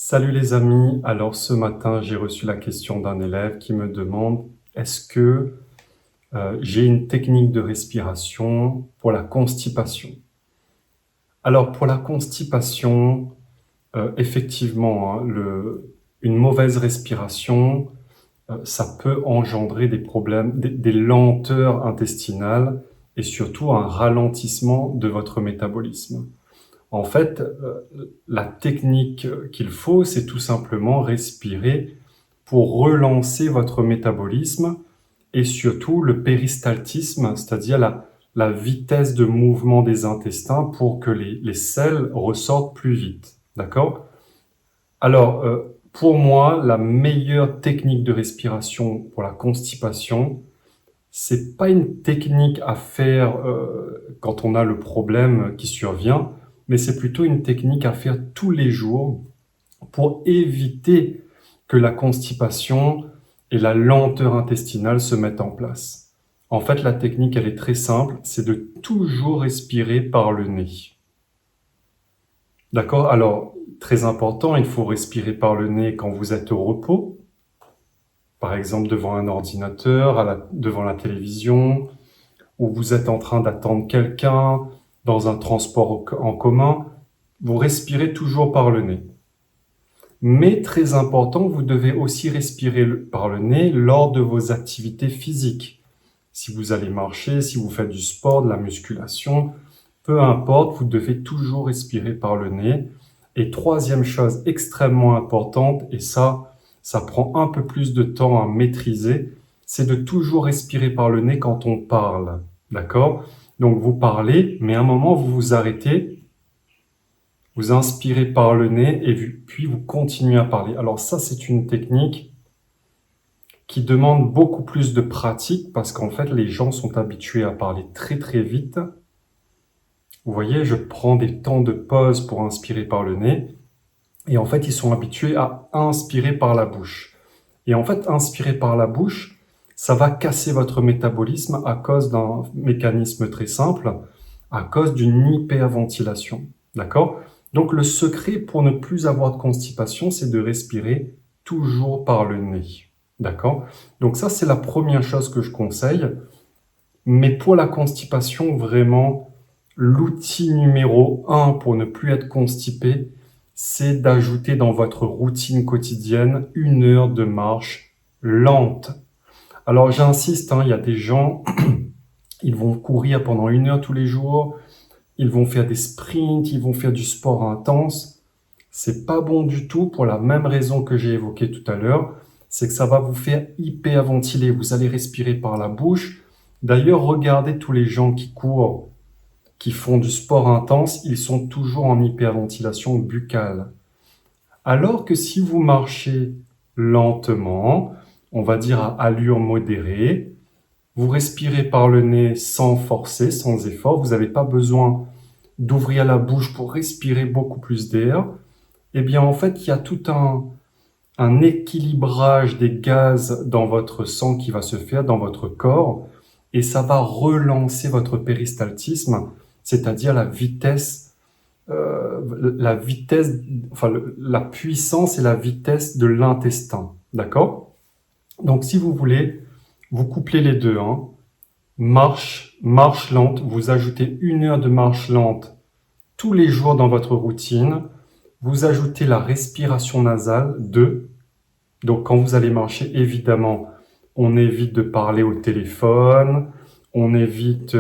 Salut les amis, alors ce matin j'ai reçu la question d'un élève qui me demande est-ce que j'ai une technique de respiration pour la constipation? Alors pour la constipation, effectivement, hein, une mauvaise respiration, ça peut engendrer des problèmes, des lenteurs intestinales et surtout un ralentissement de votre métabolisme. En fait, la technique qu'il faut, c'est tout simplement respirer pour relancer votre métabolisme et surtout le péristaltisme, c'est-à-dire la vitesse de mouvement des intestins pour que les selles ressortent plus vite. D'accord? Alors, pour moi, la meilleure technique de respiration pour la constipation, c'est pas une technique à faire quand on a le problème qui survient, mais c'est plutôt une technique à faire tous les jours pour éviter que la constipation et la lenteur intestinale se mettent en place. En fait, la technique, elle est très simple, c'est de toujours respirer par le nez. D'accord? Alors, très important, il faut respirer par le nez quand vous êtes au repos, par exemple devant un ordinateur, devant la télévision, ou vous êtes en train d'attendre quelqu'un dans un transport en commun, vous respirez toujours par le nez. Mais très important, vous devez aussi respirer par le nez lors de vos activités physiques. Si vous allez marcher, si vous faites du sport, de la musculation, peu importe, vous devez toujours respirer par le nez. Et troisième chose extrêmement importante, et ça prend un peu plus de temps à maîtriser, c'est de toujours respirer par le nez quand on parle. D'accord? Donc vous parlez, mais à un moment vous vous arrêtez, vous inspirez par le nez et puis vous continuez à parler. Alors ça, c'est une technique qui demande beaucoup plus de pratique parce qu'en fait, les gens sont habitués à parler très très vite. Vous voyez, je prends des temps de pause pour inspirer par le nez et en fait, ils sont habitués à inspirer par la bouche. Et en fait, inspirer par la bouche, ça va casser votre métabolisme à cause d'un mécanisme très simple, à cause d'une hyperventilation. D'accord? Donc le secret pour ne plus avoir de constipation, c'est de respirer toujours par le nez. D'accord? Donc ça, c'est la première chose que je conseille. Mais pour la constipation, vraiment, l'outil numéro un pour ne plus être constipé, c'est d'ajouter dans votre routine quotidienne 1 heure de marche lente. Alors j'insiste, hein, il y a des gens, ils vont courir pendant 1 heure tous les jours, ils vont faire des sprints, ils vont faire du sport intense. C'est pas bon du tout pour la même raison que j'ai évoquée tout à l'heure, c'est que ça va vous faire hyperventiler. Vous allez respirer par la bouche. D'ailleurs, regardez tous les gens qui courent, qui font du sport intense, ils sont toujours en hyperventilation buccale. Alors que si vous marchez lentement, on va dire à allure modérée, vous respirez par le nez sans forcer, sans effort, vous n'avez pas besoin d'ouvrir la bouche pour respirer beaucoup plus d'air, eh bien en fait il y a tout un équilibrage des gaz dans votre sang qui va se faire, dans votre corps, et ça va relancer votre péristaltisme, c'est-à-dire la vitesse, enfin la puissance et la vitesse de l'intestin, d'accord? Donc si vous voulez, vous couplez les deux, hein. Marche lente, vous ajoutez 1 heure de marche lente tous les jours dans votre routine, vous ajoutez la respiration nasale 2. Donc quand vous allez marcher, évidemment, on évite de parler au téléphone, on évite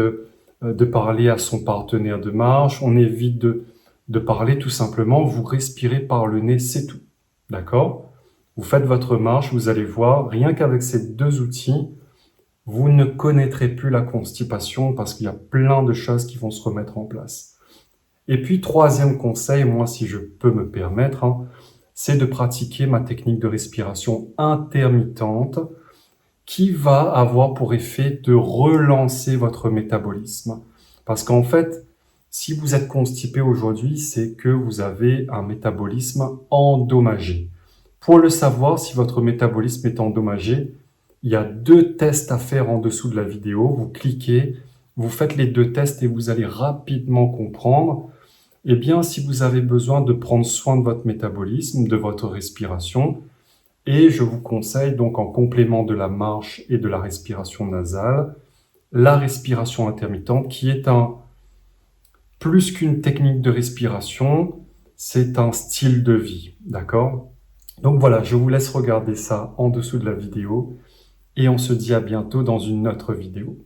de parler à son partenaire de marche, on évite de parler tout simplement, vous respirez par le nez, c'est tout. D'accord? Vous faites votre marche, vous allez voir, rien qu'avec ces 2 outils, vous ne connaîtrez plus la constipation parce qu'il y a plein de choses qui vont se remettre en place. Et puis, troisième conseil, moi, si je peux me permettre, hein, c'est de pratiquer ma technique de respiration intermittente qui va avoir pour effet de relancer votre métabolisme. Parce qu'en fait, si vous êtes constipé aujourd'hui, c'est que vous avez un métabolisme endommagé. Pour le savoir, si votre métabolisme est endommagé, il y a 2 tests à faire en dessous de la vidéo. Vous cliquez, vous faites les 2 tests et vous allez rapidement comprendre. Eh bien, si vous avez besoin de prendre soin de votre métabolisme, de votre respiration, et je vous conseille donc en complément de la marche et de la respiration nasale, la respiration intermittente qui est plus qu'une technique de respiration, c'est un style de vie, d'accord? Donc voilà, je vous laisse regarder ça en dessous de la vidéo et on se dit à bientôt dans une autre vidéo.